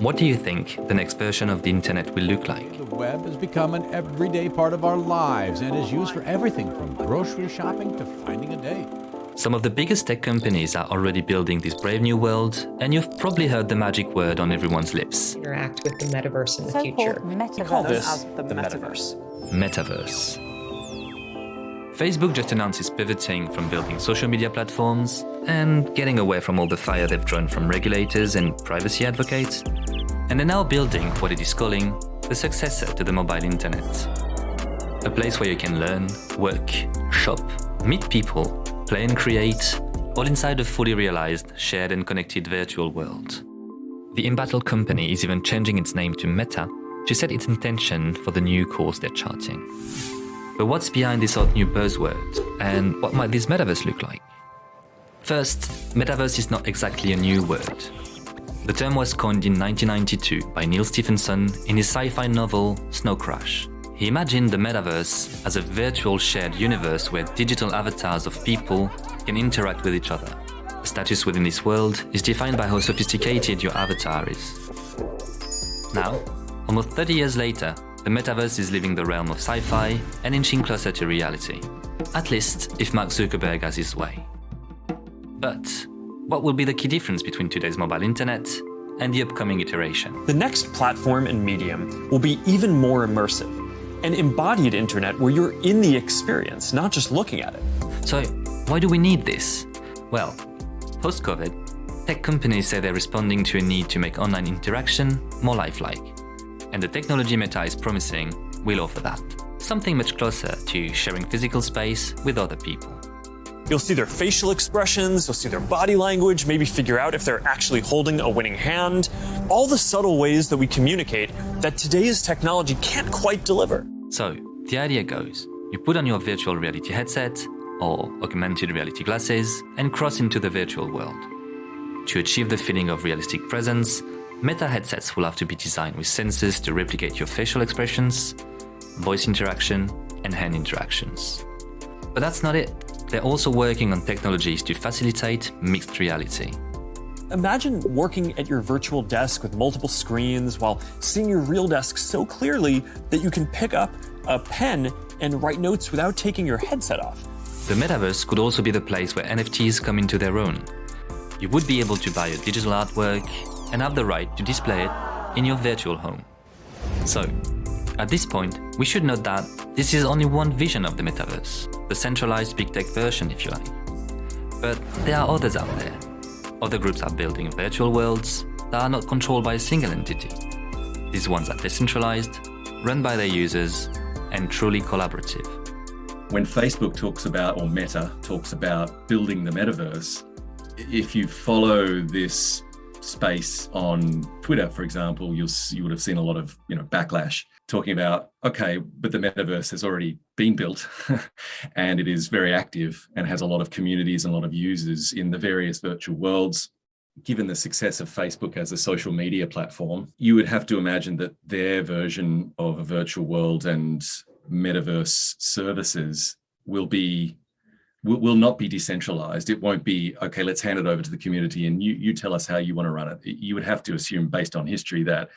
What do you think the next version of the internet will look like? The web has become an everyday part of our lives and is used for everything from grocery shopping to finding a date. Some of the biggest tech companies are already building this brave new world, and you've probably heard the magic word on everyone's lips. Interact with the metaverse in the future. We call this the metaverse. Metaverse. Facebook just announced it's pivoting from building social media platforms and getting away from all the fire they've drawn from regulators and privacy advocates. And they're now building what it is calling the successor to the mobile internet. A place where you can learn, work, shop, meet people, play and create, all inside a fully realized, shared and connected virtual world. The embattled company is even changing its name to Meta to set its intention for the new course they're charting. But what's behind this hot new buzzword, and what might this metaverse look like? First, metaverse is not exactly a new word. The term was coined in 1992 by Neil Stephenson in his sci-fi novel Snow Crash. He imagined the metaverse as a virtual shared universe where digital avatars of people can interact with each other. The status within this world is defined by how sophisticated your avatar is. Now, almost 30 years later, the metaverse is leaving the realm of sci-fi and inching closer to reality. At least if Mark Zuckerberg has his way. But what will be the key difference between today's mobile internet and the upcoming iteration? The next platform and medium will be even more immersive, an embodied internet where you're in the experience, not just looking at it. So why do we need this? Well, post-COVID, tech companies say they're responding to a need to make online interaction more lifelike. And the technology Meta is promising will offer that. Something much closer to sharing physical space with other people. You'll see their facial expressions, you'll see their body language, maybe figure out if they're actually holding a winning hand. All the subtle ways that we communicate that today's technology can't quite deliver. So, the idea goes, you put on your virtual reality headset or augmented reality glasses and cross into the virtual world. To achieve the feeling of realistic presence, Meta headsets will have to be designed with sensors to replicate your facial expressions, voice interaction, and hand interactions. But that's not it. They're also working on technologies to facilitate mixed reality. Imagine working at your virtual desk with multiple screens while seeing your real desk so clearly that you can pick up a pen and write notes without taking your headset off. The metaverse could also be the place where NFTs come into their own. You would be able to buy a digital artwork and have the right to display it in your virtual home. So, at this point, we should note that this is only one vision of the metaverse, the centralized big tech version, if you like. But there are others out there. Other groups are building virtual worlds that are not controlled by a single entity. These ones are decentralized, run by their users, and truly collaborative. When Facebook talks about, or Meta talks about building the metaverse, if you follow this space on Twitter, for example, you would have seen a lot of backlash talking about, okay, but the metaverse has already been built and it is very active and has a lot of communities and a lot of users in the various virtual worlds. Given the success of Facebook as a social media platform, you would have to imagine that their version of a virtual world and metaverse services will not be decentralized. It won't be, okay, let's hand it over to the community and you tell us how you want to run it. You would have to assume, based on history, that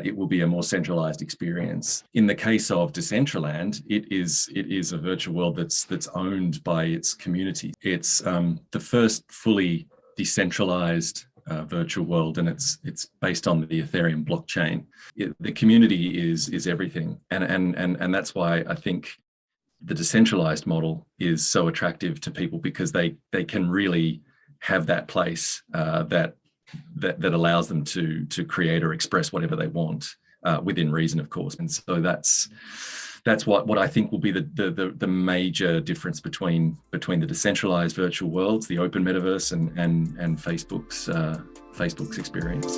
it will be a more centralized experience. In the case of Decentraland, it is a virtual world that's owned by its community. It's the first fully decentralized virtual world, and it's based on the Ethereum blockchain. The community is everything, and that's why I think the decentralized model is so attractive to people, because they can really have that place that allows them to create or express whatever they want within reason, of course. And so that's what I think will be the major difference between the decentralized virtual worlds, the open metaverse, and Facebook's experience.